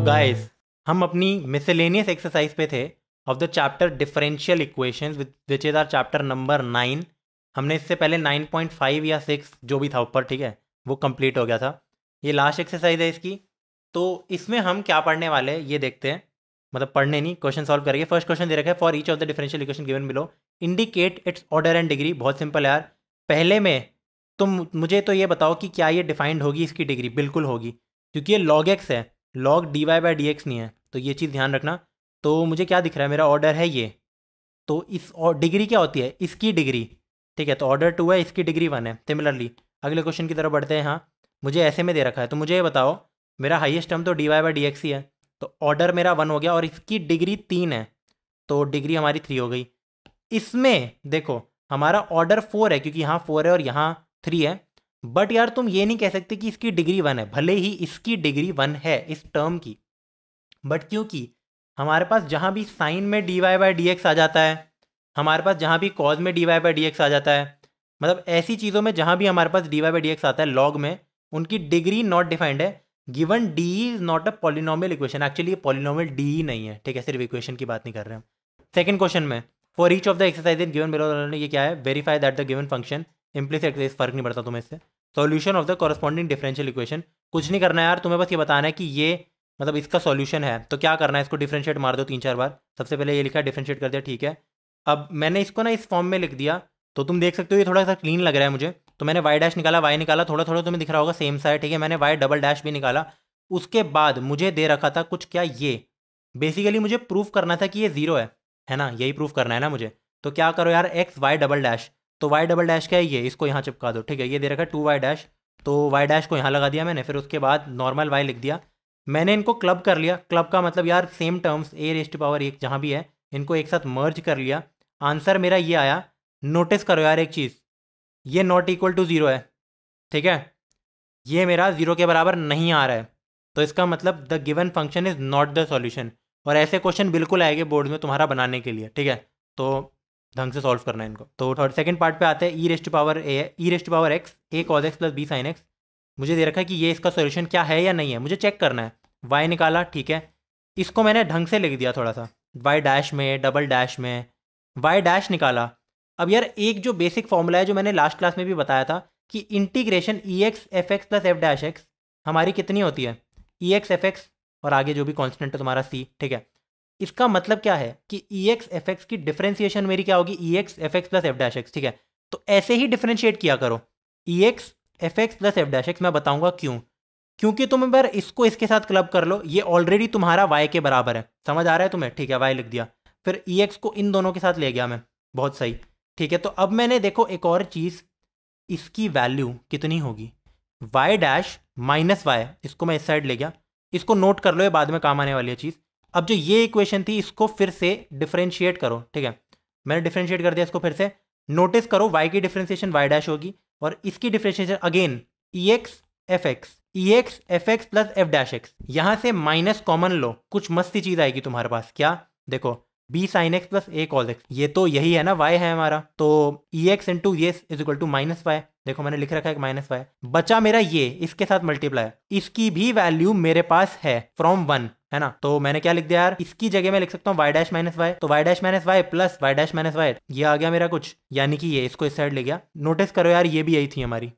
Guys, हम अपनी miscellaneous exercise पे थे of the chapter differential equations which is our chapter number 9। हमने इससे पहले 9.5 या 6 जो भी था ऊपर, ठीक है, वो कंप्लीट हो गया था। ये लास्ट एक्सरसाइज है इसकी। तो इसमें हम क्या पढ़ने वाले हैं ये देखते हैं, मतलब पढ़ने नहीं, क्वेश्चन सॉल्व करेंगे। फर्स्ट क्वेश्चन दे रखा है, for each of the differential equation given below indicate it's order and degree. बहुत सिंपल है यार। पहले में तुम मुझे तो ये बताओ कि क्या ये डिफाइंड होगी इसकी डिग्री? बिल्कुल होगी, क्योंकि ये log x है, log dy/dx नहीं है, तो ये चीज़ ध्यान रखना। तो मुझे क्या दिख रहा है, मेरा ऑर्डर है ये, तो इस और डिग्री क्या होती है? इसकी डिग्री, ठीक है। तो ऑर्डर 2 है, इसकी डिग्री 1 है। सिमिलरली अगले क्वेश्चन की तरफ बढ़ते हैं। हाँ, मुझे ऐसे में दे रखा है, तो मुझे ये बताओ, मेरा हाईएस्ट टर्म तो dy/dx ही है, तो ऑर्डर मेरा 1 हो गया और इसकी डिग्री 3 है, तो डिग्री हमारी 3 हो गई। इसमें देखो हमारा ऑर्डर 4 है, क्योंकि यहाँ 4 है और यहाँ 3 है। बट यार तुम ये नहीं कह सकते कि इसकी डिग्री 1 है, भले ही इसकी डिग्री 1 है इस टर्म की, बट क्योंकि हमारे पास जहाँ भी साइन में dy/dx आ जाता है, हमारे पास जहाँ भी कॉज में dy/dx आ जाता है, मतलब ऐसी चीज़ों में जहाँ भी हमारे पास dy/dx आता है लॉग में, उनकी डिग्री नॉट डिफाइंड है। Given D is not a polynomial equation. Actually ये पॉलिनोमियल डी ही नहीं है, ठीक है, सिर्फ इक्वेशन की बात नहीं कर रहे हम। सेकंड क्वेश्चन में, for each of the exercise given below, ये क्या है? Verify that the given function implicit, फर्क नहीं पड़ता तुम्हें इससे। Solution of the corresponding differential equation, कुछ नहीं करना है यार, तुम्हें बस ये बताना है कि ये मतलब इसका सॉल्यूशन है। तो क्या करना है, इसको डिफरेंशिएट मार दो 3-4 बार। सबसे पहले ये लिखा, डिफरेंशिएट कर दिया, ठीक है। अब मैंने इसको ना इस फॉर्म में लिख दिया, तो तुम देख सकते हो ये थोड़ा सा क्लीन लग रहा है मुझे। तो मैंने वाई डैश निकाला, वाई निकाला, थोड़ा थोड़ा तुम्हें दिख रहा होगा सेम सा है, ठीक है। मैंने वाई डबल डैश भी निकाला। उसके बाद मुझे दे रखा था कुछ, क्या ये बेसिकली मुझे प्रूफ करना था कि ये 0 है ना, यही प्रूफ करना है ना मुझे। तो क्या करो यार, एक्स वाई डबल डैश, तो वाई डबल डैश क्या है ये, इसको यहाँ चिपका दो, ठीक है। ये दे रखा है 2y डैश, तो वाई डैश को यहाँ लगा दिया मैंने, फिर उसके बाद नॉर्मल वाई लिख दिया। मैंने इनको क्लब कर लिया। क्लब का मतलब यार सेम टर्म्स a⁻1 जहाँ भी है, इनको एक साथ मर्ज कर लिया। आंसर मेरा ये आया। नोटिस करो यार एक चीज़, ये नॉट इक्वल टू 0 है, ठीक है। ये मेरा 0 के बराबर नहीं आ रहा है, तो इसका मतलब the given function is not the solution. और ऐसे क्वेश्चन बिल्कुल आएंगे बोर्ड में तुम्हारा बनाने के लिए, ठीक है। तो ढंग से सॉल्व करना है इनको। तो थर्ड सेकंड पार्ट पे आते हैं। e⁻x a cos x + b sin x। मुझे दे रखा है कि ये इसका सॉल्यूशन क्या है या नहीं है, मुझे चेक करना है। y निकाला, ठीक है। इसको मैंने ढंग से लिख दिया थोड़ा सा, y डैश में, डबल डैश में, y डैश निकाला। अब यार एक जो बेसिक फॉर्मूला है जो मैंने लास्ट क्लास में भी बताया था कि integration ex fx + f dash x हमारी कितनी होती है, ex fx और आगे जो भी कांस्टेंट है तुम्हारा c, ठीक है। इसका मतलब क्या है कि ex fx की डिफरेंशिएशन मेरी क्या होगी, ex fx + f dash x, ठीक है। तो ऐसे ही डिफरेंशिएट किया करो, ex fx + f dash x। मैं बताऊंगा क्यों। क्योंकि तुम एक बार इसको इसके साथ क्लब कर लो, ये ऑलरेडी तुम्हारा y के बराबर है, समझ आ रहा है तुम्हें, ठीक है। y लिख दिया, फिर ex को इन दोनों के साथ ले गया मैं, बहुत सही, ठीक है। तो अब मैंने देखो एक और चीज़, इसकी वैल्यू कितनी होगी, y डैश माइनस y, इसको मैं इस साइड ले गया। इसको नोट कर लो, ये बाद में काम आने वाली है चीज़। अब जो ये इक्वेशन थी इसको फिर से डिफरेंशिएट करो, ठीक है। मैंने डिफरेंशिएट कर दिया इसको फिर से। नोटिस करो y की डिफरेंशिएशन y डैश होगी और इसकी differentiation again ex fx + f dash x। यहां से माइनस कॉमन लो, कुछ मस्ती चीज आएगी तुम्हारे पास। क्या देखो, b sin x + a cos x, ये तो यही है ना, y है हमारा, तो ex × ये इज इक्वल टू -y। देखो मैंने लिख रखा है -y, बचा मेरा ये, इसके साथ मल्टीप्लाई, इसकी भी वैल्यू मेरे पास है फ्रॉम 1, है ना। तो मैंने क्या लिख दिया यार, इसकी जगह मैं लिख सकता हूँ y डैश -y, तो y dash -y + y dash -y, ये आ गया मेरा कुछ, यानी कि ये इसको इस साइड ले गया। नोटिस करो यार, ये भी यही थी हमारी,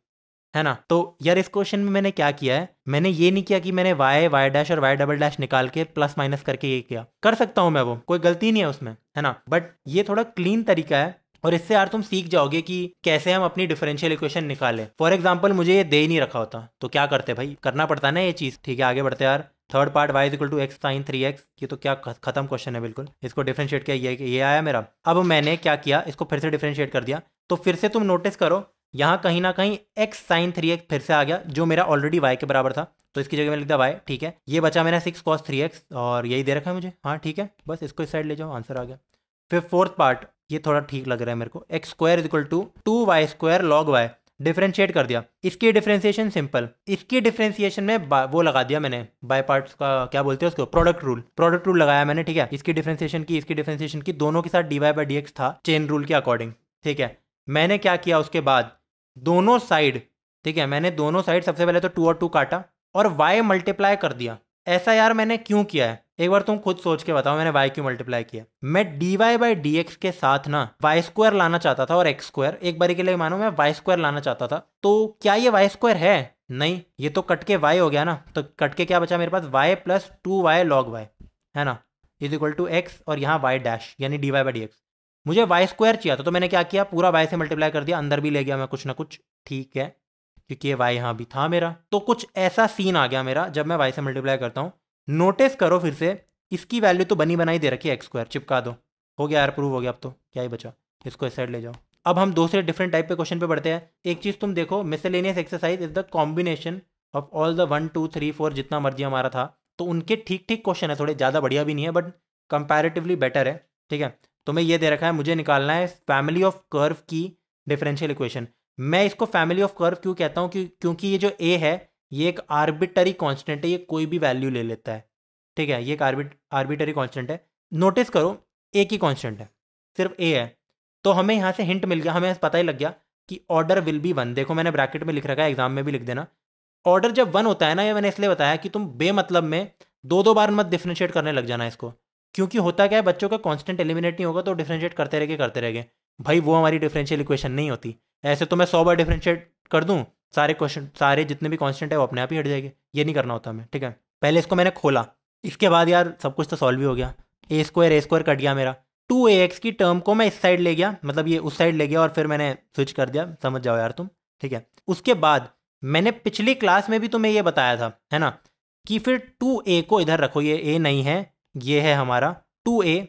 है ना। तो यार इस क्वेश्चन में मैंने क्या किया है, मैंने ये नहीं किया कि मैंने y डैश और y डबल डैश निकाल के प्लस माइनस करके ये किया, कर सकता हूं मैं, वो कोई गलती नहीं है उसमें, है ना। बट ये थोड़ा क्लीन तरीका है और इससे यार तुम सीख जाओगे कि कैसे हम अपनी डिफरेंशियल इक्वेशन निकालें। फॉर एग्जाम्पल मुझे ये दे ही नहीं रखा होता तो क्या करते भाई, करना पड़ता ना ये चीज़, ठीक है। आगे बढ़ते यार। Third part y = x sin 3x, ये तो क्या खत्म क्वेश्चन है बिल्कुल। इसको डिफरेंशिएट किया, ये आया मेरा। अब मैंने क्या किया, इसको फिर से डिफरेंशिएट कर दिया। तो फिर से तुम नोटिस करो, यहाँ कहीं ना कहीं x sin 3x फिर से आ गया, जो मेरा ऑलरेडी y के बराबर था, तो इसकी जगह में लिख दिया y, ठीक है। ये बचा मेरा 6 cos 3x और यही दे रखा है मुझे, हाँ ठीक है, बस इसको इस साइड ले जाओ, आंसर आ गया। फिर फोर्थ पार्ट, ये थोड़ा ठीक लग रहा है मेरे को, x² = 2y² log y, differentiate कर दिया। इसकी डिफरेंशिएशन सिंपल, इसकी डिफरेंशिएशन में वो लगा दिया मैंने, बाय पार्ट्स का क्या बोलते हैं उसको, प्रोडक्ट रूल लगाया मैंने, ठीक है। इसकी डिफरेंशिएशन की, इसकी डिफरेंशिएशन की, दोनों के साथ dy/dx था चेन रूल के अकॉर्डिंग, ठीक है। मैंने क्या किया उसके बाद, दोनों साइड, ठीक है, मैंने दोनों साइड सबसे पहले तो 2 और 2 काटा और y मल्टीप्लाई कर दिया ऐसा यार मैंने क्यों किया है, एक बार तुम खुद सोच के बताओ मैंने y क्यों मल्टीप्लाई किया। मैं dy बाई डी एक्स के साथ ना वाई स्क्वायर लाना चाहता था और एक्स स्क्वायर, एक बारी के लिए मानो मैं वाई स्क्वायर लाना चाहता था, तो क्या ये वाई स्क्वायर है? नहीं, ये तो कट के y हो गया ना, तो कट के क्या बचा मेरे पास, y plus 2y log y, है ना, इज इक्वल टू एक्स और यहाँ y डैश यानी dy बाई डी एक्स। मुझे वाई स्क्वायर चाहिए था तो मैंने क्या किया, पूरा y से मल्टीप्लाई कर दिया, अंदर भी ले गया मैं कुछ ना कुछ, ठीक है, क्योंकि ये y यहाँ भी था मेरा। तो कुछ ऐसा सीन आ गया मेरा जब मैं y से मल्टीप्लाई करता हूँ। नोटिस करो फिर से, इसकी वैल्यू तो बनी बनाई दे रखी है, एक्स स्क्वायर चिपका दो, हो गया यार, प्रूव हो गया, अब तो क्या ही बचा, इसको इस साइड ले जाओ। अब हम दूसरे डिफरेंट टाइप के क्वेश्चन पे बढ़ते हैं। एक चीज़ तुम देखो, miscellaneous exercise is the combination of all the 1 2 3 4 जितना मर्जी हमारा था, तो उनके ठीक ठीक क्वेश्चन है, थोड़े ज़्यादा बढ़िया भी नहीं है बट कंपैरेटिवली बेटर है, ठीक है। तुम्हें ये दे रखा है, मुझे निकालना है फैमिली ऑफ कर्व की डिफरेंशियल इक्वेशन। मैं इसको फैमिली ऑफ कर्व क्यों कहता हूँ, क्योंकि ये जो ए है ये एक आर्बिटरी कांस्टेंट है, ये कोई भी वैल्यू ले लेता है, ठीक है, ये एक आर्बिटरी कांस्टेंट है। नोटिस करो ए की कांस्टेंट है, सिर्फ ए है, तो हमें यहाँ से हिंट मिल गया, हमें पता ही लग गया कि ऑर्डर विल बी 1। देखो मैंने ब्रैकेट में लिख रखा है, एग्जाम में भी लिख देना, ऑर्डर जब 1 होता है ना, ये मैंने इसलिए बताया कि तुम बेमतलब में दो बार मत डिफरेंशिएट करने लग जाना इसको, क्योंकि होता क्या है, बच्चों का कांस्टेंट एलिमिनेट नहीं होगा तो डिफरेंशिएट करते रहेंगे भाई, वो हमारी डिफरेंशियल इक्वेशन नहीं होती। ऐसे तो मैं 100 बार डिफरेंशिएट कर दूं, सारे क्वेश्चन सारे जितने भी कांस्टेंट है वो अपने आप ही हट जाएंगे, ये नहीं करना होता हमें, ठीक है। पहले इसको मैंने खोला, इसके बाद यार सब कुछ तो सॉल्व ही हो गया, ए स्क्वायर कट गया मेरा, 2ax की टर्म को मैं इस साइड ले गया, मतलब ये उस साइड ले गया और फिर मैंने स्विच कर दिया, समझ जाओ यार तुम, ठीक है। उसके बाद मैंने पिछली क्लास में भी तुम्हें ये बताया था, है ना, कि फिर 2a को इधर रखो, ये a नहीं है, ये है हमारा 2a,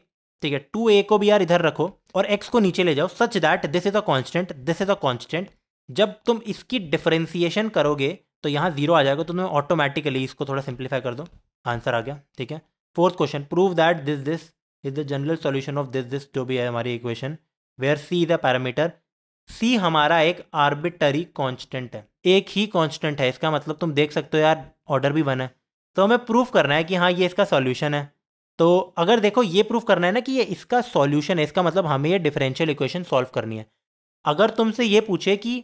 ठीक है, 2a को भी यार इधर रखो और x को नीचे ले जाओ, such that this is a constant, this is a constant. जब तुम इसकी डिफरेंशिएशन करोगे तो यहाँ 0 आ जाएगा, तो तुम्हें ऑटोमेटिकली इसको थोड़ा सिंप्लीफाई कर दो, आंसर आ गया, ठीक है। Fourth question, prove that this is the general solution of this जो भी है हमारी equation, where c is the parameter, c हमारा एक आर्बिटरी कांस्टेंट है, एक ही कांस्टेंट है, इसका मतलब तुम देख सकते हो यार ऑर्डर भी 1 है, तो हमें प्रूफ करना है कि हाँ ये इसका सॉल्यूशन है। तो अगर देखो ये प्रूफ करना है ना कि ये इसका सॉल्यूशन है, इसका मतलब हमें ये डिफरेंशियल इक्वेशन सॉल्व करनी है। अगर तुमसे ये पूछे कि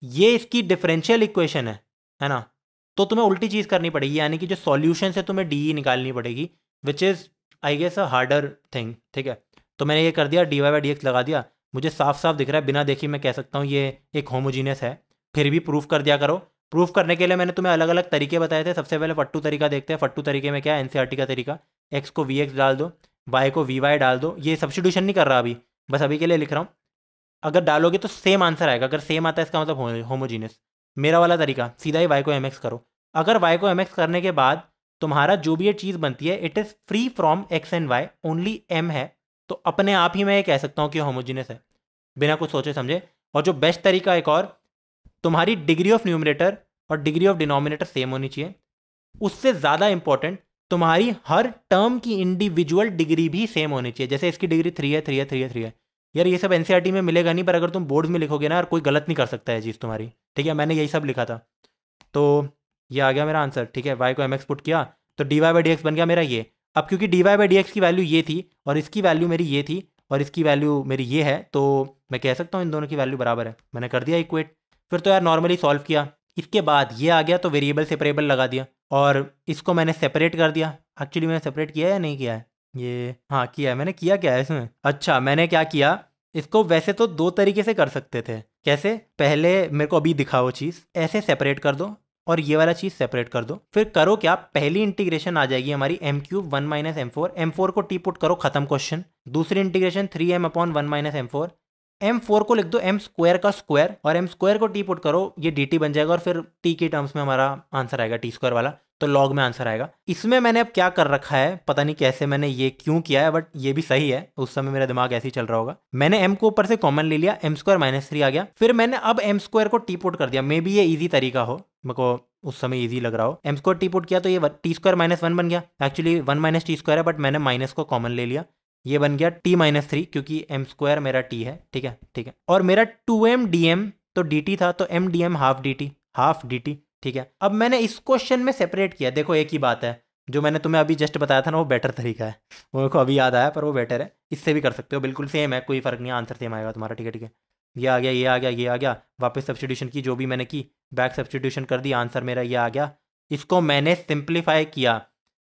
ये इसकी डिफरेंशियल इक्वेशन है ना, तो तुम्हें उल्टी चीज़ करनी पड़ेगी, यानी कि जो सॉल्यूशन से तुम्हें डी निकालनी पड़ेगी, which is I guess a harder thing, ठीक है। तो मैंने ये कर दिया, D Y by D X लगा दिया, मुझे साफ साफ दिख रहा है, बिना देखे मैं कह सकता हूँ ये एक होमोजीनियस है, फिर भी प्रूफ कर दिया करो। प्रूफ करने के लिए मैंने तुम्हें अलग अलग तरीके बताए थे, सबसे पहले फट्टू तरीका देखते हैं। फट्टू तरीके में क्या है, एनसीईआरटी का तरीका, एक्स को वी एक्स डाल दो, वाई को वी वाई डाल दो, ये सब्स्टिट्यूशन नहीं कर रहा अभी, बस अभी के लिए लिख रहा हूँ, अगर डालोगे तो सेम आंसर आएगा, अगर सेम आता है इसका मतलब होमोजीनियस। मेरा वाला तरीका, सीधा ही वाई को एम एक्स करो, अगर वाई को एम एक्स करने के बाद तुम्हारा जो भी ये चीज़ बनती है it is free from X and Y, only M है, तो अपने आप ही मैं ये कह सकता हूँ कि होमोजीनियस है, बिना कुछ सोचे समझे। और जो बेस्ट तरीका एक और, तुम्हारी डिग्री ऑफ न्यूमरेटर और डिग्री ऑफ डिनोमिनेटर सेम होनी चाहिए, उससे ज़्यादा इंपॉर्टेंट तुम्हारी हर टर्म की इंडिविजुअल डिग्री भी सेम होनी चाहिए, जैसे इसकी डिग्री 3 है 3 है 3 है 3 है, यार ये सब एनसीईआरटी में मिलेगा नहीं, पर अगर तुम बोर्ड में लिखोगे ना यार, कोई गलत नहीं कर सकता है चीज़ तुम्हारी, ठीक है, मैंने यही सब लिखा था। तो ये आ गया मेरा आंसर, ठीक है, वाई को एम एक्स पुट किया तो D Y by D X बन गया मेरा ये। अब क्योंकि D Y by D X की वैल्यू ये थी और इसकी वैल्यू मेरी ये थी और इसकी वैल्यू मेरी ये है, तो मैं कह सकता हूँ इन दोनों की वैल्यू बराबर है, मैंने कर दिया इक्वेट। फिर तो यार नॉर्मली सॉल्व किया, इसके बाद ये आ गया तो वेरिएबल सेपरेबल लगा दिया और इसको मैंने सेपरेट कर दिया। एक्चुअली मैंने सेपरेट किया है या नहीं किया है, ये हाँ किया है, मैंने किया क्या है इसमें, अच्छा मैंने क्या किया, इसको वैसे तो 2 तरीके से कर सकते थे, कैसे, पहले मेरे को अभी दिखा वो चीज़, ऐसे सेपरेट कर दो और ये वाला चीज़ सेपरेट कर दो, फिर करो क्या, पहली इंटीग्रेशन आ जाएगी हमारी M cube 1 minus M four, M four को टी पुट करो, खत्म क्वेश्चन। दूसरी integration 3m upon 1 minus M four, M four को लिख दो एम स्क्वायर का स्क्वायर और एम स्क्वायर को टी पुट करो, ये डी टी बन जाएगा और फिर टी के टर्म्स में हमारा आंसर आएगा टी स्क्वायर वाला, तो लॉग में आंसर आएगा। इसमें मैंने अब क्या कर रखा है, पता नहीं कैसे मैंने ये क्यों किया है, बट ये भी सही है, उस समय मेरा दिमाग ऐसे ही चल रहा होगा। मैंने m को ऊपर से कॉमन ले लिया, एम स्क्वायर माइनस 3 आ गया, फिर मैंने अब एम स्क्वायर को टी पुट कर दिया, मे बी ये ईजी तरीका हो, मेरे को उस समय ईजी लग रहा हो, एम स्क्वायर टी पुट किया तो ये टी स्क्वायर माइनस 1 बन गया, एक्चुअली 1 माइनस टी स्क्वायर है बट मैंने माइनस को कॉमन ले लिया, ये बन गया t माइनस 3 क्योंकि एम स्क्वायर मेरा t है, ठीक है ठीक है, और मेरा 2m dm तो dt था, तो m dm हाफ dt, ठीक है। अब मैंने इस क्वेश्चन में सेपरेट किया, देखो एक ही बात है, जो मैंने तुम्हें अभी जस्ट बताया था ना वो बेटर तरीका है, वो मेरे को अभी याद आया पर वो बेटर है, इससे भी कर सकते हो, बिल्कुल सेम है, कोई फर्क नहीं, आंसर सेम आएगा तुम्हारा, ठीक है ठीक है। ये आ गया ये आ गया ये आ गया, वापस सब्स्टिट्यूशन की जो भी मैंने की, बैक सब्स्टिट्यूशन कर दी, आंसर मेरा ये आ गया। इसको मैंने सिंप्लीफाई किया,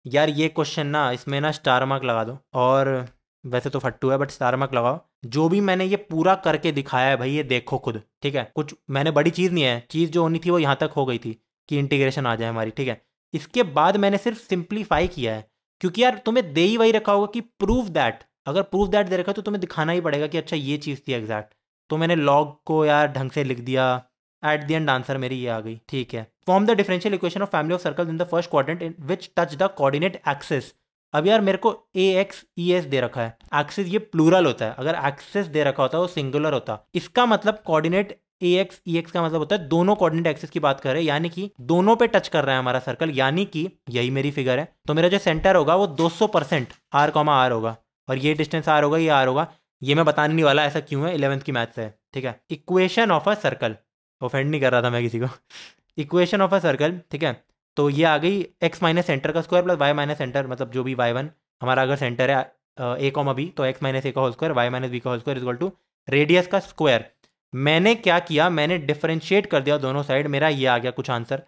यार ये क्वेश्चन ना, इसमें ना स्टार मार्क लगा दो, और वैसे तो फट्टू है बट स्टार मार्क लगाओ। जो भी मैंने ये पूरा करके दिखाया है भाई, ये देखो खुद, ठीक है। कुछ मैंने बड़ी चीज़ नहीं है, चीज़ जो होनी थी वो यहाँ तक हो गई थी कि इंटीग्रेशन आ जाए हमारी, ठीक है। इसके बाद मैंने सिर्फ सिंप्लीफाई किया है, क्योंकि यार तुम्हें दे ही वही रखा होगा कि प्रूव दैट। अगर प्रूव दैट दे रखा है तो तुम्हें दिखाना ही पड़ेगा कि अच्छा ये चीज़ थी एग्जैक्ट। तो मैंने लॉग को यार ढंग से लिख दिया। एट द एंड आंसर मेरी ये आ गई, ठीक है। Form the differential equation of family of circles in the first quadrant in which touch the coordinate axis. अब यार मेरे को ए एक्स ई एस दे रखा है, एक्सिस ये प्लूरल होता है, अगर एक्सिस दे रखा होता है वो सिंगुलर होता। इसका मतलब कोऑर्डिनेट ए एक्स ई एक्स का मतलब होता है दोनों कोऑर्डिनेट एक्सिस की बात कर रहे हैं, यानी कि दोनों पे टच कर रहा है हमारा सर्कल, यानी कि यही मेरी फिगर है। तो मेरा जो सेंटर होगा वो 200% आर कॉमा आर होगा, और ये डिस्टेंस आर होगा, ये आर होगा। ये मैं बताने नहीं वाला ऐसा क्यों है, 11th की मैथ से है, ठीक है। Equation of a circle, offend नहीं कर रहा था मैं किसी को। इक्वेशन ऑफ अ सर्कल, ठीक है। तो ये आ गई एक्स माइनस सेंटर का square plus y minus centre, मतलब जो भी y1 हमारा अगर सेंटर है ए कॉमा बी, तो एक्स माइनस ए का whole square y minus b का whole square equal to radius का स्क्वायर। मैंने क्या किया, मैंने डिफरेंशिएट कर दिया दोनों साइड, मेरा ये आ गया कुछ आंसर।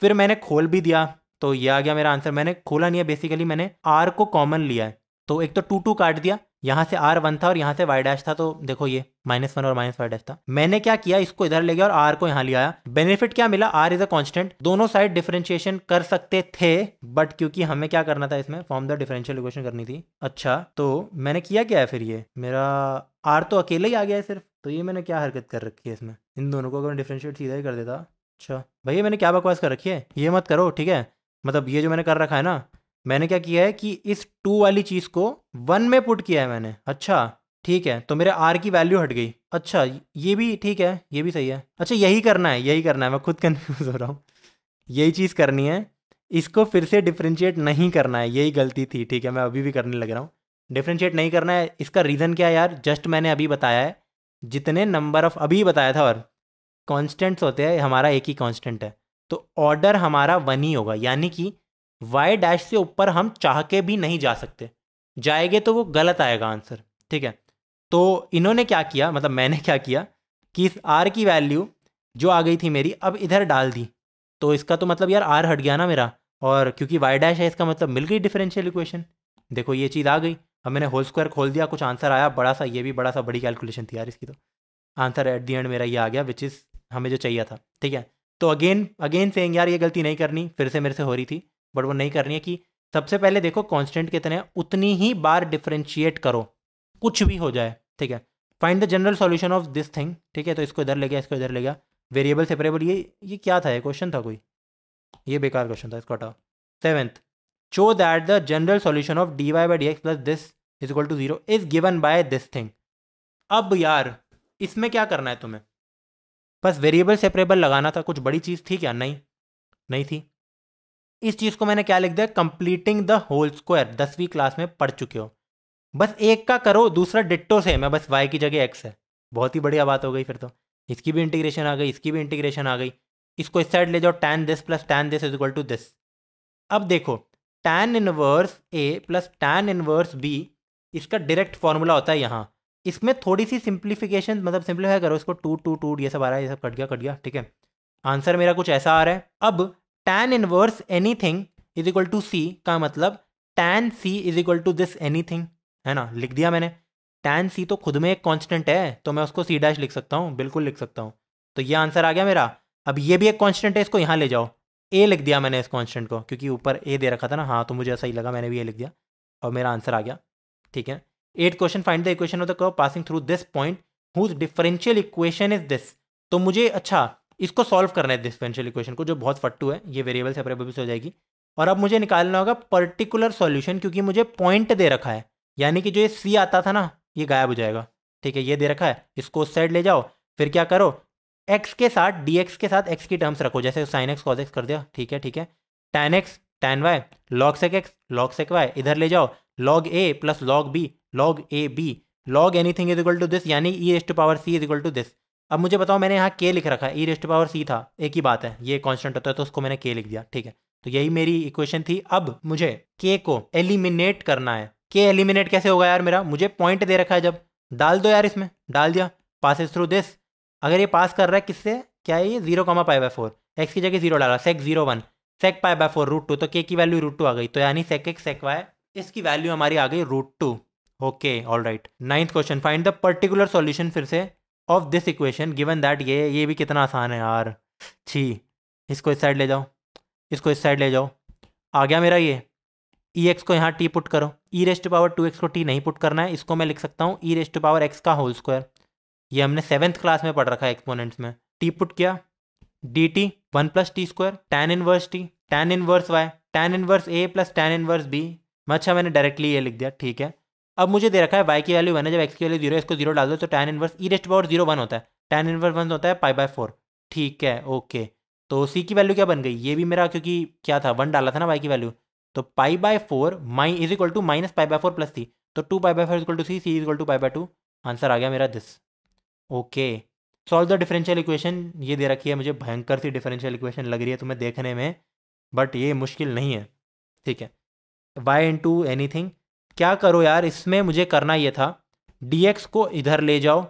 फिर मैंने खोल भी दिया, तो ये आ गया मेरा आंसर। मैंने खोला नहीं है, बेसिकली मैंने आर को कॉमन लिया है, तो एक तो 2 काट दिया, यहाँ से आर 1 था और यहाँ से वाई डैश था, तो देखो ये -1 और -y डैश था। मैंने क्या किया, इसको इधर ले गया और आर को यहाँ ले आया। बेनिफिट क्या मिला, आर इज अ कांस्टेंट, दोनों साइड डिफरेंशिएशन कर सकते थे, बट क्योंकि हमें क्या करना था, इसमें फॉर्म द डिफरेंशियल इक्वेशन करनी थी। अच्छा, तो मैंने किया क्या है फिर, ये मेरा आर तो अकेले ही आ गया है सिर्फ, तो ये मैंने क्या हरकत कर रखी है इसमें, इन दोनों को अगर मैं डिफरेंशिएट सीधा ही कर देता। अच्छा भैया मैंने क्या बकवास कर रखी है, ये मत करो, ठीक है। मतलब ये जो मैंने कर रखा है ना, मैंने क्या किया है कि इस 2 वाली चीज़ को 1 में पुट किया है मैंने। अच्छा ठीक है, तो मेरे आर की वैल्यू हट गई। अच्छा ये भी ठीक है, ये भी सही है। अच्छा यही करना है, यही करना है, मैं खुद कन्फ्यूज़ हो रहा हूँ। यही चीज़ करनी है, इसको फिर से डिफ्रेंशिएट नहीं करना है, यही गलती थी, ठीक है। मैं अभी भी करने लग रहा हूँ, डिफ्रेंशिएट नहीं करना है। इसका रीज़न क्या है यार, जस्ट मैंने अभी बताया है, जितने नंबर ऑफ अभी बताया था, और कॉन्स्टेंट्स होते हैं, हमारा एक ही कॉन्स्टेंट है, तो ऑर्डर हमारा 1 ही होगा, यानी कि वाई डैश से ऊपर हम चाह के भी नहीं जा सकते, जाएंगे तो वो गलत आएगा आंसर, ठीक है। तो इन्होंने क्या किया, मतलब मैंने क्या किया कि इस आर की वैल्यू जो आ गई थी मेरी, अब इधर डाल दी, तो इसका तो मतलब यार आर हट गया ना मेरा, और क्योंकि वाई डैश है इसका मतलब मिल गई डिफरेंशियल इक्वेशन। देखो ये चीज़ आ गई, अब मैंने होल स्क्वायर खोल दिया, कुछ आंसर आया बड़ा सा, ये भी बड़ा सा, बड़ी कैलकुलेशन थी यार इसकी। तो आंसर एट दी एंड मेरा ये आ गया, विच इज़ हमें जो चाहिए था, ठीक है। तो अगेन अगेन सेइंग यार ये गलती नहीं करनी, फिर से मेरे से हो रही थी, बट वो नहीं करनी है कि सबसे पहले देखो कांस्टेंट कितने हैं, उतनी ही बार डिफरेंशिएट करो, कुछ भी हो जाए, ठीक है। Find the general solution of this thing, ठीक है। तो इसको इधर ले गया, इसको इधर ले गया, वेरिएबल सेपरेबल, ये क्या था, ये क्वेश्चन था कोई, ये बेकार क्वेश्चन था, इसको हटाओ। 7th, show that the general solution of dy by D X plus this is equal to 0 is given by this thing. अब यार इसमें क्या करना है तुम्हें, बस वेरिएबल सेपरेबल लगाना था। कुछ बड़ी चीज़ थी क्या, नहीं नहीं थी। इस चीज़ को मैंने क्या लिख दिया, कंप्लीटिंग द होल स्क्वायर, 10वीं क्लास में पढ़ चुके हो। बस एक का करो, दूसरा डिट्टो सेम है, बस y की जगह x है, बहुत ही बढ़िया बात हो गई फिर तो। इसकी भी इंटीग्रेशन आ गई, इसकी भी इंटीग्रेशन आ गई। इसको इस साइड ले जाओ, tan this plus tan this is equal to this. अब देखो tan inverse a plus tan inverse b, इसका डायरेक्ट फॉर्मूला होता है यहाँ। इसमें थोड़ी सी सिंप्लीफिकेशन, मतलब सिंप्लीफाई करो इसको, 2 2 2 ये सब आ रहा है, ये सब कट गया, ठीक है। आंसर मेरा कुछ ऐसा आ रहा है। अब tan inverse anything is equal to c का मतलब tan c is equal to this anything, है ना, लिख दिया मैंने। tan c तो खुद में एक कांस्टेंट है, तो मैं उसको c डैश लिख सकता हूँ, बिल्कुल लिख सकता हूँ। तो ये आंसर आ गया मेरा। अब ये भी एक कांस्टेंट है, इसको यहाँ ले जाओ, a लिख दिया मैंने इस कांस्टेंट को, क्योंकि ऊपर a दे रखा था ना, हाँ, तो मुझे ऐसा ही लगा, मैंने भी a लिख दिया, और मेरा आंसर आ गया, ठीक है। 8th question, find the equation of the curve passing through this point whose differential equation is this. तो मुझे अच्छा इसको सॉल्व करना है डिफरेंशियल इक्वेशन को, जो बहुत फट्टू है, ये वेरिएबल सेपरेबल से हो जाएगी। और अब मुझे निकालना होगा पर्टिकुलर सॉल्यूशन, क्योंकि मुझे पॉइंट दे रखा है, यानी कि जो ये सी आता था ना, ये गायब हो जाएगा, ठीक है। ये दे रखा है, इसको उस साइड ले जाओ, फिर क्या करो, एक्स के साथ dx के साथ एक्स की टर्म्स रखो, जैसे साइन एक्स कॉस एक्स कर दिया, ठीक है, ठीक है। tan एक्स tan वाई, log sec x log sec y, इधर ले जाओ, log a plus log b log a b log anything is equal to this, यानी e raised to power c is equal to this. अब मुझे बताओ, मैंने यहाँ k लिख रखा है, e raised to power c था, एक ही बात है, ये कांस्टेंट होता है, तो उसको मैंने k लिख दिया, ठीक है। तो यही मेरी इक्वेशन थी। अब मुझे k को एलिमिनेट करना है। k एलिमिनेट कैसे होगा यार, मेरा मुझे पॉइंट दे रखा है, जब डाल दो यार, इसमें डाल दिया, पासेस थ्रू दिस। अगर ये पास कर रहा है किससे, क्या है ये, 0, π/4, एक्स की जगह 0 डाला, सेक 0 1, सेक पाई बाय 4 √2, तो के की वैल्यू √2 आ गई, तो यानी सेक एक्स सेक वाई इसकी वैल्यू हमारी आ गई √2। Okay all right. 9th question, find the particular solution फिर से of this equation given that, ये भी कितना आसान है यार, छी। इसको इस साइड ले जाओ, इसको इस साइड ले जाओ, आ गया मेरा ये। ई एक्स को यहाँ टी पुट करो, ई रेस्ट टू पावर 2x को टी नहीं पुट करना है, इसको मैं लिख सकता हूँ ई रेस्ट टू पावर x का होल स्क्वायर। ये हमने 7th क्लास में पढ़ रखा है एक्सपोनेंट्स में। टी पुट किया, D T 1 + t², tan inverse T, tan inverse y, tan inverse a plus tan inverse b। अच्छा मैंने डायरेक्टली ये लिख दिया, ठीक है। अब मुझे दे रखा है y की वैल्यू 1 है, जब x की वैल्यू 0 है, इसको 0 डाल दो, तो tan inverse E raised to power 0 1 होता है, tan इनवर्स 1 होता है पाई बाय 4, ठीक है ओके। तो c की वैल्यू क्या बन गई, ये भी मेरा, क्योंकि क्या था 1 डाला था ना y की वैल्यू, तो pi by 4 is equal to minus pi by 4 plus c, तो 2 pi by 4 equal to c, c equal to pi by 2। Answer आ गया मेरा this. Okay, solve the differential equation. ये दे रखी है मुझे, भयंकर सी डिफरेंशियल इक्वेशन लग रही है तुम्हें देखने में, बट ये मुश्किल नहीं है, ठीक है। y इंटू एनी थिंग, क्या करो यार, इसमें मुझे करना ये था, dx को इधर ले जाओ,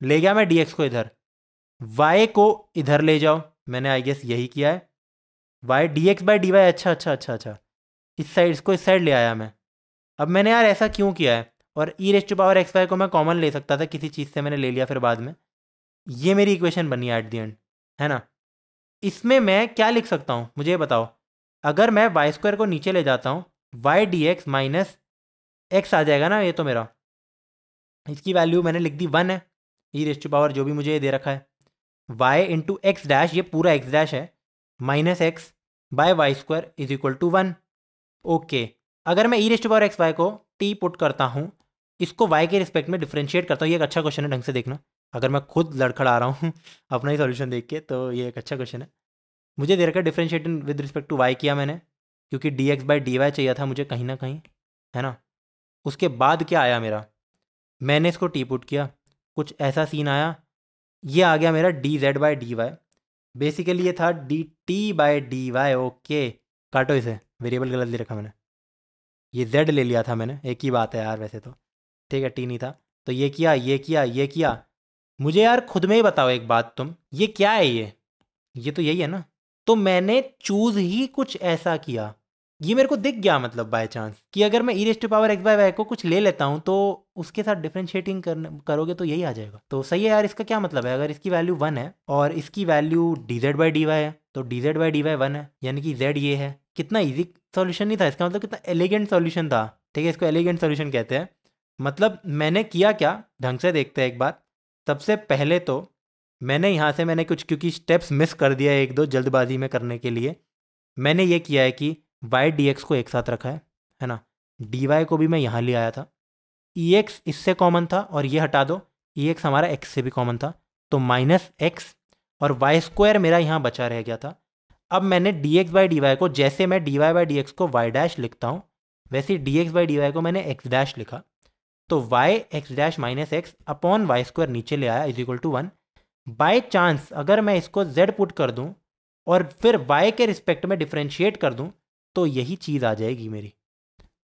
ले गया मैं dx को इधर, y को इधर ले जाओ, मैंने आई गेस यही किया है, y dx बाई dy, अच्छा अच्छा अच्छा अच्छा, इस साइड, इसको इस साइड ले आया मैं। अब मैंने यार ऐसा क्यों किया है, और e raised to power x y को मैं कॉमन ले सकता था किसी चीज़ से, मैंने ले लिया फिर बाद में। ये मेरी इक्वेशन बनी है एट द एंड, है ना। इसमें मैं क्या लिख सकता हूँ मुझे ये बताओ, अगर मैं y² को नीचे ले जाता हूँ, y dx माइनस एक्स आ जाएगा ना, ये तो मेरा, इसकी वैल्यू मैंने लिख दी 1 है, ई रेस्ट टू पावर जो भी मुझे ये दे रखा है, y इंटू एक्स डैश, ये पूरा एक्स डैश है, minus x by y² is equal to 1। Okay, अगर मैं e raised to power x y को टी पुट करता हूँ, इसको y के रिस्पेक्ट में डिफ्रेंशिएट करता हूँ, ये एक अच्छा क्वेश्चन है, ढंग से देखना, अगर मैं खुद लड़खड़ा रहा हूँ अपना ही सॉल्यूशन देख के, तो ये एक अच्छा क्वेश्चन है। मुझे दे रखा है differentiating with respect to y किया मैंने, क्योंकि dx बाई dy चाहिए था मुझे कहीं ना कहीं, है ना। उसके बाद क्या आया मेरा, मैंने इसको टी पुट किया, कुछ ऐसा सीन आया, ये आ गया मेरा dz बाई dy, बेसिकली ये था dt बाई dy। ओके, काटो इसे, वेरिएबल गलत ले रखा मैंने, ये z ले लिया था मैंने, एक ही बात है यार वैसे तो, ठीक है, टी नहीं था। तो ये किया, ये किया, ये किया, मुझे यार खुद में ही बताओ एक बात तुम, ये क्या है, ये तो यही है ना। तो मैंने चूज ही कुछ ऐसा किया, ये मेरे को दिख गया, मतलब बाय चांस, कि अगर मैं e raised to power x by y को कुछ ले लेता हूँ, तो उसके साथ डिफरेंशिएटिंग करोगे तो यही आ जाएगा। तो सही है यार, इसका क्या मतलब है, अगर इसकी वैल्यू 1 है और इसकी वैल्यू dz बाई dy है, तो dz बाई dy 1 है, यानी कि z ये है। कितना ईजी सॉल्यूशन नहीं था इसका, मतलब कितना एलिगेंट सॉल्यूशन था, ठीक है, इसको एलिगेंट सॉल्यूशन कहते हैं। मतलब मैंने किया क्या, ढंग से देखते हैं एक बार। सबसे पहले तो मैंने यहाँ से, मैंने कुछ क्योंकि स्टेप्स मिस कर दिया एक दो जल्दबाजी में करने के लिए, मैंने ये किया है कि y dx को एक साथ रखा है ना, dy को भी मैं यहाँ ले आया था, ex इससे कॉमन था और ये हटा दो, ex हमारा x से भी कॉमन था, तो माइनस एक्स और y² मेरा यहाँ बचा रह गया था। अब मैंने dx बाई dy को, जैसे मैं dy बाई dx को y डैश लिखता हूँ, वैसे dx बाई dy को मैंने x डैश लिखा, तो y x dash minus X upon y² नीचे ले आया is equal to 1। By chance अगर मैं इसको z पुट कर दूं और फिर y के रिस्पेक्ट में डिफरेंशिएट कर दूं, तो यही चीज़ आ जाएगी मेरी,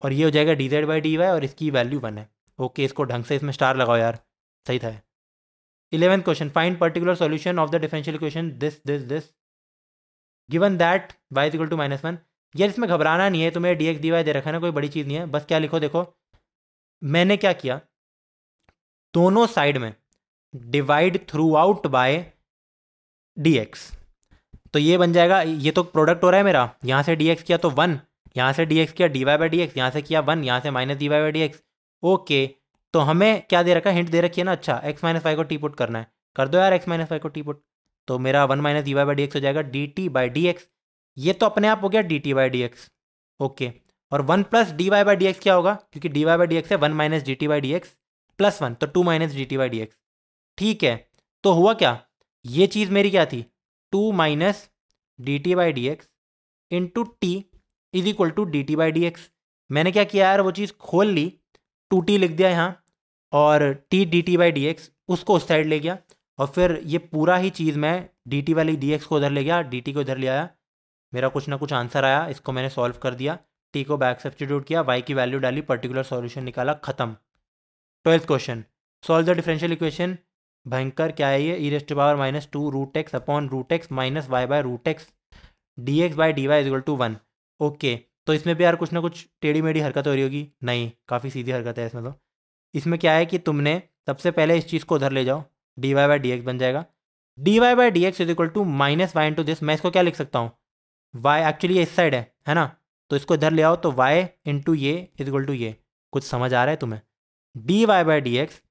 और ये हो जाएगा dz बाई dy और इसकी वैल्यू 1 है। ओके, इसको ढंग से इसमें स्टार लगाओ यार, सही था। 11th question, find particular solution of the differential equation this given that y is equal to -1। यार इसमें घबराना नहीं है, तुम्हें dx dy दे रखा है ना, कोई बड़ी चीज़ नहीं है, बस क्या लिखो, देखो मैंने क्या किया, दोनों साइड में divide through out by dx, तो ये बन जाएगा, ये तो प्रोडक्ट हो रहा है मेरा, यहाँ से dx किया तो 1, यहाँ से dx किया dy बाई dx, यहाँ से किया 1, यहाँ से minus dy by dx। Okay, तो हमें क्या दे रखा है, हिंट दे रखी है ना, अच्छा x माइनस वाई को टी पुट करना है, कर दो यार x माइनस वाई को टी पुट, तो मेरा 1 माइनस dy बाई dx हो जाएगा dt बाई dx, ये तो अपने आप हो गया dt बाई dx। ओके, और 1 प्लस dy बाई dx क्या होगा, क्योंकि dy बाई dx है 1 minus dt by dx plus 1, तो 2 माइनस dt बाई dx। ठीक है, तो हुआ क्या, ये चीज़ मेरी क्या थी, 2 minus dt by dx into T is equal to dt by dx। मैंने क्या किया यार, वो चीज़ खोल ली, 2t लिख दिया यहाँ, और t dt बाई dx उसको उस साइड ले गया, और फिर ये पूरा ही चीज़ मैं dt वाली dx को उधर ले गया, dt को उधर ले आया, मेरा कुछ ना कुछ आंसर आया, इसको मैंने सॉल्व कर दिया, t को बैक सब्स्टिट्यूट किया, y की वैल्यू डाली, पर्टिकुलर सॉल्यूशन निकाला, खत्म। 12th question, solve the differential equation. भयंकर क्या है ये, e raised to power -2 √x upon √x minus y by √x d x by d y is equal to 1। Okay, तो इसमें भी यार कुछ ना कुछ टेढ़ी मेढ़ी हरकत हो रही होगी। नहीं, काफ़ी सीधी हरकत है इसमें। तो इसमें क्या है कि तुमने सबसे पहले इस चीज़ को उधर ले जाओ, D Y by D X बन जाएगा। D Y by D x is equal to minus Y into this. मैं इसको क्या लिख सकता हूँ, वाई एक्चुअली ये इस साइड है ना, तो इसको इधर ले आओ, तो वाई इंटू ये इज इक्वल टू ये। कुछ समझ आ रहा है तुम्हें? D Y by D X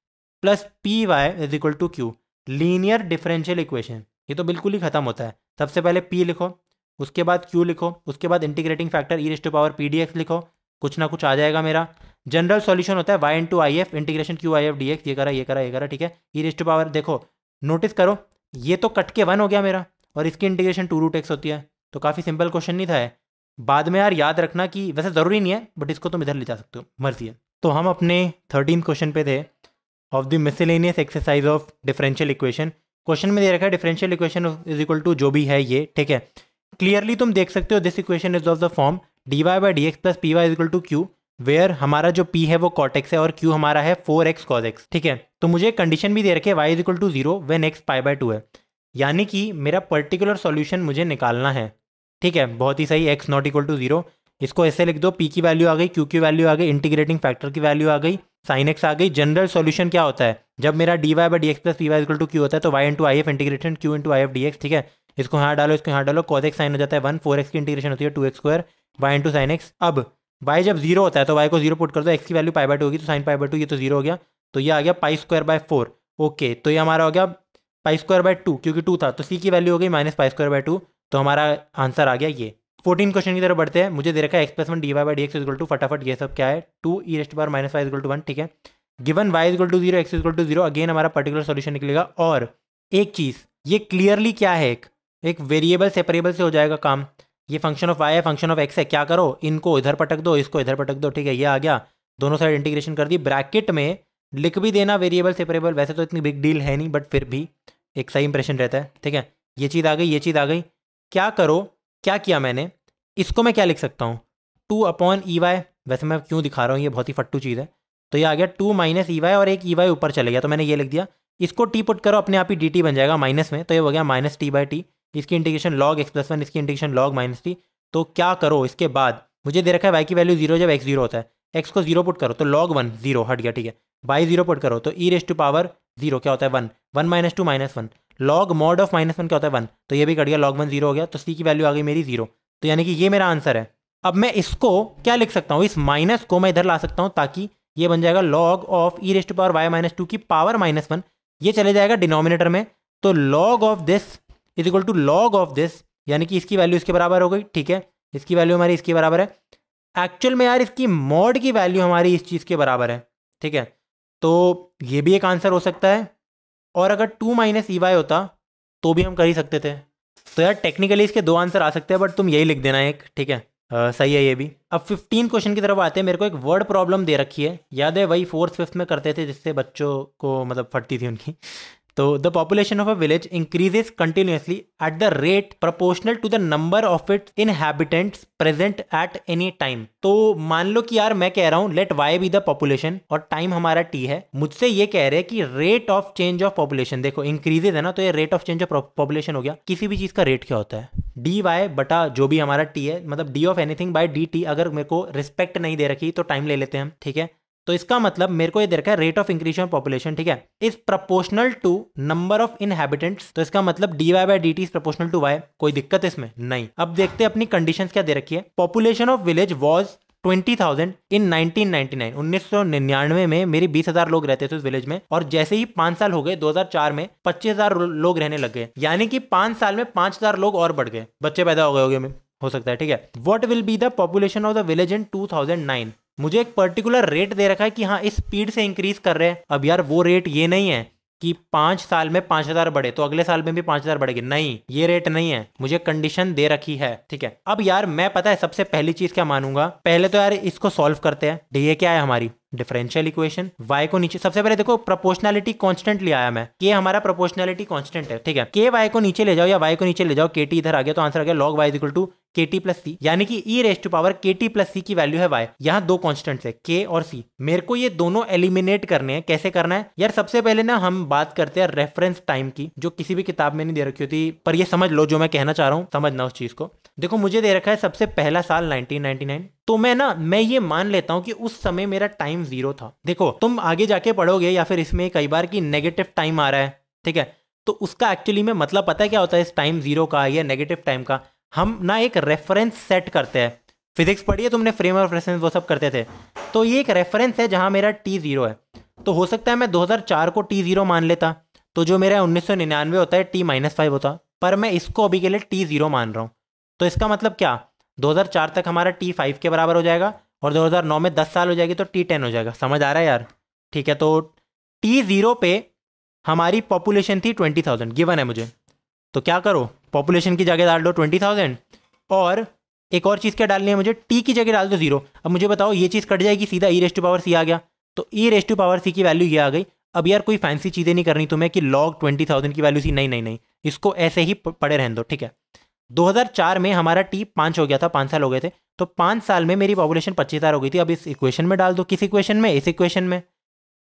plus P Y is equal to Q, linear differential equation. ये तो बिल्कुल ही खत्म होता है। सबसे पहले पी लिखो, उसके बाद क्यू लिखो, उसके बाद integrating factor E raised to power P D X लिखो, कुछ ना कुछ आ जाएगा मेरा। जनरल सॉल्यूशन होता है Y into I F integration Q I F D X. ये करा ये करा ये करा, ठीक है। ई रेज़ टू पावर, देखो नोटिस करो, ये तो कट के 1 हो गया मेरा, और इसकी इंटीग्रेशन 2 रूट एक्स होती है। तो काफ़ी सिंपल क्वेश्चन नहीं था। बाद में यार याद रखना कि वैसे ज़रूरी नहीं है, बट इसको तुम इधर ले जा सकते हो, मर्जी है। तो हम अपने 13 क्वेश्चन पे थे of the miscellaneous exercise of differential equation. Question में दे रखा है differential equation is equal to जो भी है ये, ठीक है। क्लियरली तुम देख सकते हो this equation is of the form D Y by D X plus P Y is equal to Q, where हमारा जो p है वो cot x है और q हमारा है 4x cos x, ठीक है। तो मुझे कंडीशन भी दे रखे y is equal to 0 when x pi by 2 है, यानी कि मेरा पर्टिकुलर सॉल्यूशन मुझे निकालना है, ठीक है। बहुत ही सही, x नॉट इक्वल टू 0, इसको ऐसे लिख दो, p की वैल्यू आ गई, q की वैल्यू आ गई, इंटीग्रेटिंग फैक्टर की वैल्यू आ गई, साइन x आ गई। जनरल सॉल्यूशन क्या होता है, जब मेरा D Y by D X plus P Y equal to Q होता है तो y into I F integration q into I F D X, ठीक है। इसको यहाँ डालो, इसको यहाँ डालो, cos x साइन हो जाता है 1, 4x की इंटीग्रेशन होती है 2x square, y into sine x। अब y जब 0 होता है तो y को 0 पुट कर दो, x की वैल्यू पाई बाय 2 होगी तो साइन पाई बाय 2, ये तो 0 हो गया, तो ये आ गया पाई स्क्वायर बाय 4। ओके, तो ये हमारा हो गया पाई स्क्वायर बाय 2, क्योंकि 2 था तो c की वैल्यू हो गई माइनस पाई स्क्वायर बाय 2, तो हमारा आंसर आ गया ये। 14 क्वेश्चन की तरफ बढ़ते हैं। मुझे दे रखा है x plus 1 D Y by D X equal to, फटाफट ये सब क्या है, 2 E raised to power minus Y equal to 1, ठीक है। Given y equal to 0 x equal to 0, again हमारा पर्टिकुलर सॉल्यूशन निकलेगा। और एक चीज़, ये क्लियरली क्या है, एक वेरिएबल सेपरेबल से हो जाएगा काम। ये फंक्शन ऑफ y है, फंक्शन ऑफ x है, क्या करो, इनको इधर पटक दो, इसको इधर पटक दो, ठीक है। ये आ गया, दोनों साइड इंटीग्रेशन कर दी, ब्रैकेट में लिख भी देना वेरिएबल सेपरेबल, वैसे तो इतनी बिग डील है नहीं, बट फिर भी एक सही इंप्रेशन रहता है, ठीक है। ये चीज़ आ गई, ये चीज़ आ गई। क्या करो, क्या किया मैंने, इसको मैं क्या लिख सकता हूँ, 2 अपॉन ई वाई, वैसे मैं क्यों दिखा रहा हूँ, ये बहुत ही फट्टू चीज़ है। तो ये आ गया 2 माइनस ई वाई, और एक ई वाई ऊपर चले गया तो मैंने ये लिख दिया। इसको टी पुट करो, अपने आप ही डी टी बन जाएगा माइनस में, तो ये हो गया माइनस टी बाई टी। इसकी इंटीग्रेशन लॉग एक्स प्लस 1, इसकी इंटीग्रेशन लॉग माइनस टी। तो क्या करो, इसके बाद मुझे दे रखा है y की वैल्यू 0 जब x 0 होता है, x को 0 पुट करो तो log 1 0 हट गया, ठीक है। y 0 पुट करो तो e रेज़ टू पावर 0 क्या होता है 1, 1 minus 2 minus 1, log mod of minus 1 क्या होता है 1, तो ये भी कट गया, log 1 0 हो गया, तो c की वैल्यू आ गई मेरी 0। तो यानी कि ये मेरा आंसर है। अब मैं इसको क्या लिख सकता हूँ, इस माइनस को मैं इधर ला सकता हूँ, ताकि ये बन जाएगा log of E raised to power y minus 2 की पावर माइनस 1, ये चले जाएगा डिनोमिनेटर में, तो log of this is equal to log of this, यानी कि इसकी वैल्यू इसके बराबर हो गई, ठीक है। इसकी वैल्यू हमारी इसके बराबर है। एक्चुअल में यार इसकी मॉड की वैल्यू हमारी इस चीज़ के बराबर है, ठीक है। तो ये भी एक आंसर हो सकता है, और अगर 2 माइनस ई वाई होता तो भी हम कर ही सकते थे। तो यार टेक्निकली इसके 2 आंसर आ सकते हैं, बट तुम यही लिख देना एक, ठीक है। सही है ये भी। अब 15 क्वेश्चन की तरफ आते हैं। मेरे को एक वर्ड प्रॉब्लम दे रखी है, याद है वही 4th 5th में करते थे, जिससे बच्चों को मतलब फटती थी उनकी। तो the population of a village increases continuously at the rate proportional to the number of its inhabitants present at any time. तो मान लो कि यार मैं कह रहा हूँ let Y be the population और टाइम हमारा टी है, मुझसे ये कह रहे हैं कि rate of change of population, देखो इंक्रीजेज है ना, तो ये rate of change of population हो गया। किसी भी चीज का रेट क्या होता है, डी वाई बटा जो भी हमारा टी है, मतलब D of anything bye D T. अगर मेरे को रिस्पेक्ट नहीं दे रखी तो टाइम ले लेते हैं हम, ठीक है। तो इसका मतलब मेरे को ये दे रखा है rate of increase of population, ठीक है, is proportional to number of inhabitants. तो इसका मतलब D Y by D T is proportional to Y. कोई दिक्कत है इसमें? नहीं। अब देखते हैं अपनी कंडीशंस क्या दे रखी है। पॉपुलेशन ऑफ विलेज वाज 20,000 इन 1999। 1999 में मेरी 20,000 लोग रहते थे उस विलेज में, और जैसे ही 5 साल हो गए 2004 में 25,000 लोग रहने लग गए, यानी कि 5 साल में 5,000 लोग और बढ़ गए, बच्चे पैदा हो गए हो सकता है, ठीक है। What will be the population of the village in 2009। मुझे एक पर्टिकुलर रेट दे रखा है कि हाँ इस स्पीड से इंक्रीज कर रहे हैं। अब यार वो रेट ये नहीं है कि 5 साल में 5,000 बढ़े तो अगले साल में भी 5,000 बढ़ेगी, नहीं, ये रेट नहीं है, मुझे कंडीशन दे रखी है, ठीक है। अब यार मैं पता है सबसे पहली चीज क्या मानूंगा, पहले तो यार इसको सॉल्व करते हैं। ये क्या है हमारी डिफरेंशियल इक्वेशन, y को नीचे, सबसे पहले देखो प्रोपोर्शनैलिटी कांस्टेंट ले आया मैं, k हमारा प्रोपोर्शनैलिटी कांस्टेंट है, ठीक है। k y को नीचे ले जाओ या y को नीचे ले जाओ, kt इधर आ गया तो आंसर आ गया log y इक्वल टू के टी प्लस सी, यानी कि ई रेस टू पावर के टी प्लस सी की वैल्यू है वाई। यहाँ दो कॉन्स्टेंट्स है के और सी, मेरे को ये दोनों एलिमिनेट करने हैं। कैसे करना है यार, सबसे पहले ना हम बात करते हैं रेफरेंस टाइम की, जो किसी भी किताब में नहीं दे रखी होती, पर ये समझ लो जो मैं कहना चाह रहा हूँ, समझना उस चीज को। देखो मुझे दे रखा है सबसे पहला साल 1999, तो मैं ये मान लेता हूं कि उस समय मेरा टाइम 0 था। देखो तुम आगे जाके पढ़ोगे या फिर इसमें कई बार की नेगेटिव टाइम आ रहा है, ठीक है, तो उसका एक्चुअली में मतलब पता है क्या होता है इस टाइम 0 का या नेगेटिव टाइम का? हम ना एक रेफरेंस सेट करते हैं। फिजिक्स पढ़ी है तुमने, फ्रेम ऑफ रेफरेंस वो सब करते थे, तो ये एक रेफरेंस है जहां मेरा टी 0 है। तो हो सकता है मैं 2004 को टी 0 मान लेता, तो जो मेरा 1999 होता है टी -5 होता, पर मैं इसको अभी के लिए टी 0 मान रहा हूँ। तो इसका मतलब क्या, 2004 तक हमारा टी 5 के बराबर हो जाएगा और 2009 में 10 साल हो जाएगी तो टी 10 हो जाएगा। समझ आ रहा है यार? ठीक है, तो टी 0 पे हमारी पॉपुलेशन थी 20,000 गिवन है मुझे, तो क्या करो पॉपुलेशन की जगह डाल दो 20,000 और एक और चीज़ क्या डालनी है मुझे, टी की जगह डाल दो 0। अब मुझे बताओ ये चीज़ कट जाएगी, सीधा ई रेस टू पावर सी आ गया, तो ई रेस टू पावर सी की वैल्यू ये आ गई। अब यार कोई फैंसी चीज़ें नहीं करनी तुम्हें कि लॉग 20,000 की वैल्यू सी, नहीं नहीं नहीं, इसको ऐसे ही पड़े रहने दो, ठीक है। 2004 में हमारा टी 5 हो गया था, 5 साल हो गए थे, तो 5 साल में मेरी पॉपुलेशन 25,000 हो गई थी। अब इस इक्वेशन में डाल दो, किस इक्वेशन में, इस इक्वेशन में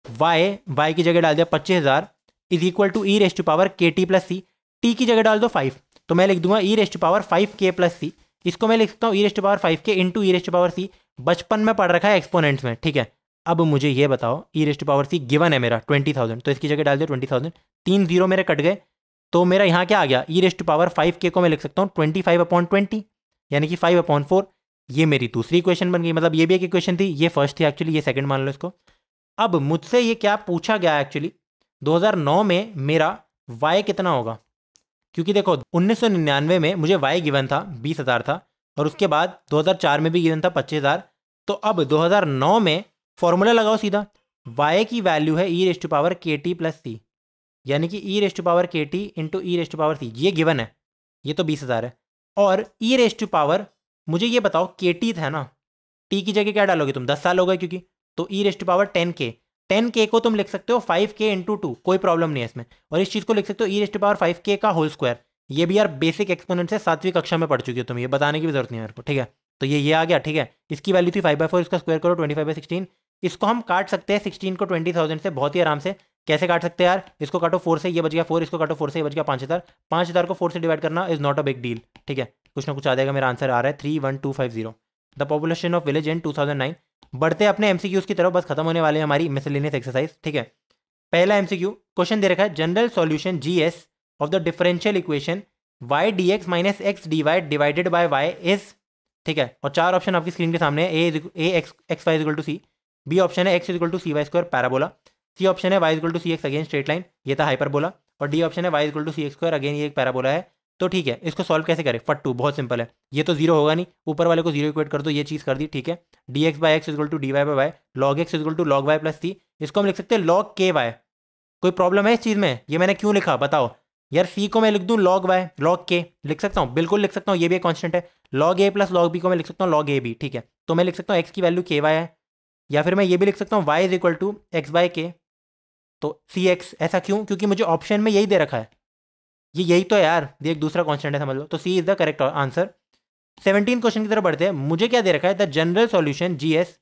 वाई की जगह डाल दिया 25,000 is equal to E race to power के टी प्लस सी, टी की जगह डाल दो 5, तो मैं लिख दूंगा ई रेस टू पावर 5 के प्लस सी। इसको मैं लिख सकता हूँ ई रेस टू पावर 5 के into e race to power c. बचपन में पढ़ रखा है एक्सपोनेंट्स में, ठीक है। अब मुझे ये बताओ e race to power c given है मेरा 20,000, तो इसकी जगह डाल दिया 20,000, 3 0 मेरे कट गए, तो मेरा यहाँ क्या आ गया, ई रेस टू पावर 5 के को मैं लिख सकता हूँ 25/20, यानी कि 5/4। ये मेरी दूसरी इक्वेशन बन गई, मतलब ये भी एक इक्वेशन थी, ये फर्स्ट थी एक्चुअली, ये सेकंड मान लो इसको। अब मुझसे ये क्या पूछा गया एक्चुअली, 2009 में मेरा वाई कितना होगा, क्योंकि देखो 1999 में मुझे वाई गिवन था 20,000 था, और उसके बाद 2004 में भी गिवन था 25,000। तो अब 2009 में फॉर्मूला लगाओ सीधा, वाई की वैल्यू है ई रेस टू पावर के टी प्लस सी, यानी कि ई रेस टू पावर के t into e race to power c, ये गिवन है, ये तो 20,000 है। और ई रेस टू पावर, मुझे ये बताओ के टी था ना, टी की जगह क्या डालोगे तुम, 10 साल हो गए क्योंकि, तो e race to power 10K को तुम लिख सकते हो 5K इंटू 2, कोई प्रॉब्लम नहीं है इसमें। और इस चीज़ को लिख सकते हो ई रेस टू पावर 5K का होल स्क्वायर। ये भी यार बेसिक एक्सपोनेंट से 7वीं कक्षा में पढ़ चुकी हो तुम, ये बताने की भी जरूरत नहीं है मेरे को, ठीक है। तो ये आ गया, ठीक है। इसकी वैल्यू थी 5/4, इसका स्क्वायर करो 25/16। इसको हम काट सकते हैं 16 को 20,000 से बहुत ही आराम से। कैसे काट सकते हैं यार, इसको काटो 4 से, ये बच गया 4, इसको काटो 4 से, ये बच गया 5,000। 5,000 को 4 से डिवाइड करना is not a big deal, ठीक है। कुछ ना कुछ आ जाएगा, मेरा आंसर आ रहा है 31250। The population of village in 2009। बढ़ते अपने एमसीक्यूज की तरफ, बस खत्म होने वाले हैं हमारी मिसलेनियस एक्सरसाइज, ठीक है। पहला एमसीक्यू क्वेश्चन दे रखा है, general solution GS of the differential equation y dx minus x dy divided by y is, ठीक है। और 4 ऑप्शन आपकी स्क्रीन के सामने है, a x y is equal to c, b option है x is equal to c y square parabola, c option है y is equal to c x again straight line, ये था हाइपरबोला, और d option है y is equal to c x square, again ये एक parabola है। तो ठीक है, इसको सॉल्व कैसे करें, फट्टू, बहुत सिंपल है। ये तो 0 होगा नहीं, ऊपर वाले को 0 इक्वेट कर दो, ये चीज़ कर दी, ठीक है। D x by x is equal to d Y by y, log x is equal to log y plus c, इसको हम लिख सकते हैं लॉग के वाई। कोई प्रॉब्लम है इस चीज़ में, ये मैंने क्यों लिखा बताओ यार, सी को मैं लिख दूं लॉग वाई, लॉग के लिख सकता हूँ, बिल्कुल लिख सकता हूँ, ये भी एक कांस्टेंट है। लॉग ए प्लस लॉग बी को मैं लिख सकता हूँ लॉग ए बी, ठीक है। तो मैं लिख सकता हूँ एक्स की वैल्यू के वाई है, या फिर मैं ये भी लिख सकता हूँ Y is equal to X by K, तो सी एक्स। ऐसा क्यों, क्योंकि मुझे ऑप्शन में यही दे रखा है, ये यही तो है यार, ये एक दूसरा कांस्टेंट है, समझ लो। तो c is the correct answer. 17 question की तरफ बढ़ते हैं। मुझे क्या दे रखा है, the general solution GS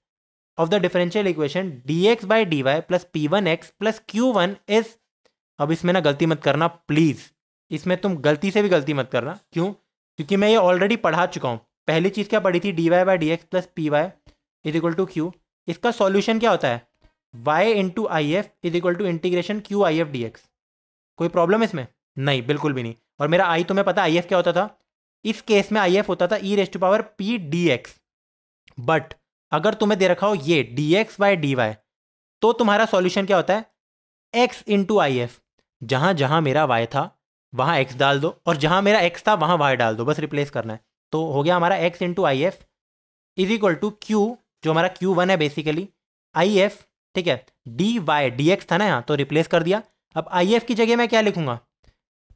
of the differential equation d x by d y plus P1x plus Q1 is. अब इसमें ना गलती मत करना प्लीज, इसमें तुम गलती से भी गलती मत करना, क्यों, क्योंकि मैं ये ऑलरेडी पढ़ा चुका हूँ। पहली चीज़ क्या पढ़ी थी, D Y by D X plus P Y is equal to Q. इसका सॉल्यूशन क्या होता है, Y into I F is equal to integration Q I F D X. कोई प्रॉब्लम है इसमें, नहीं, बिल्कुल भी नहीं। और मेरा आई तुम्हें पता आई एफ क्या होता था, इस केस में आई एफ होता था e race to power P D x. But अगर तुम्हें दे रखा हो ये d x by d y, तो तुम्हारा सॉल्यूशन क्या होता है, एक्स इंटू आई एफ। जहां जहां मेरा वाई था वहां एक्स डाल दो, और जहां मेरा एक्स था वहां वाई डाल दो, बस रिप्लेस करना है। तो हो गया हमारा X into I F is equal to Q, जो हमारा Q1 है बेसिकली, आई एफ, ठीक है। डी वाई डी एक्स था ना यहाँ, तो रिप्लेस कर दिया। अब आई एफ की जगह मैं क्या लिखूंगा,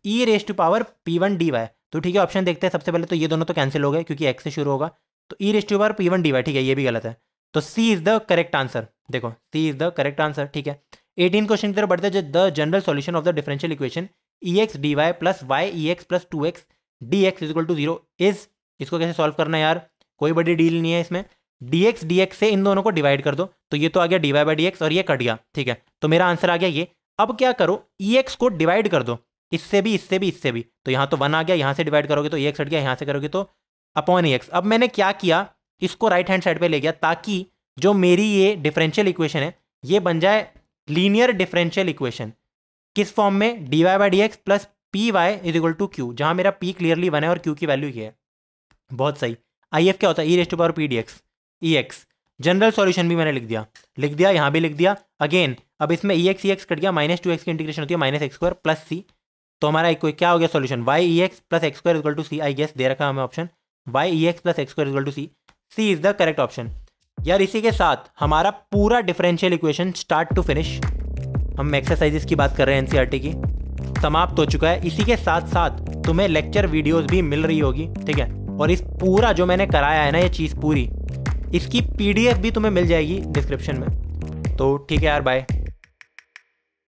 e race to power P1 d y. तो ठीक है, ऑप्शन देखते हैं। सबसे पहले तो ये दोनों तो कैंसिल हो गए क्योंकि एक्स से शुरू होगा, तो e race to power P1 d y, ठीक है, ये भी गलत है। तो c is the correct answer, देखो c is the correct answer, ठीक है। 18 क्वेश्चन की तरफ बढ़ते हैं। The general solution of the differential equation e x d y plus y e x plus 2x d x is equal to 0 is. इसको कैसे solve करना है यार, कोई बड़ी डील नहीं है इसमें। dx dx से इन दोनों को डिवाइड कर दो, तो ये तो आ गया dy बाई डी एक्स और ये कट गया, ठीक है। तो मेरा आंसर आ गया ये। अब क्या करो, ex को डिवाइड कर दो, इससे भी इससे भी इससे भी, तो यहाँ तो 1 आ गया, यहाँ से डिवाइड करोगे तो ex हट गया, यहाँ से करोगे तो अपॉन ex। अब मैंने क्या किया, इसको राइट हैंड साइड पे ले गया ताकि जो मेरी ये डिफरेंशियल इक्वेशन है ये बन जाए लीनियर डिफरेंशियल इक्वेशन। किस फॉर्म में, dy by D X plus P Y is equal to Q, जहां मेरा p क्लियरली 1 है और q की वैल्यू ये है। बहुत सही। if क्या होता है, e raised to power p dx ex। जनरल सॉल्यूशन भी मैंने लिख दिया, यहाँ भी लिख दिया अगेन। अब इसमें ex कट गया, -2x की इंटीग्रेशन होती है -x² प्लस c, तो हमारा क्या हो गया solution, y(ex plus x² equal to c। I guess दे रखा है हमें option y(ex plus x² equal to c, c is the correct option. यार इसी के साथ हमारा पूरा differential equation start to finish, हम एक्सरसाइजेस की बात कर रहे हैं एनसीईआरटी की, समाप्त हो चुका है। इसी के साथ साथ तुम्हें लेक्चर वीडियोस भी मिल रही होगी, ठीक है। और इस पूरा जो मैंने कराया है ना ये चीज़ पूरी, इसकी PDF भी तुम्हें मिल जाएगी डिस्क्रिप्शन में। तो ठीक है यार, बाय।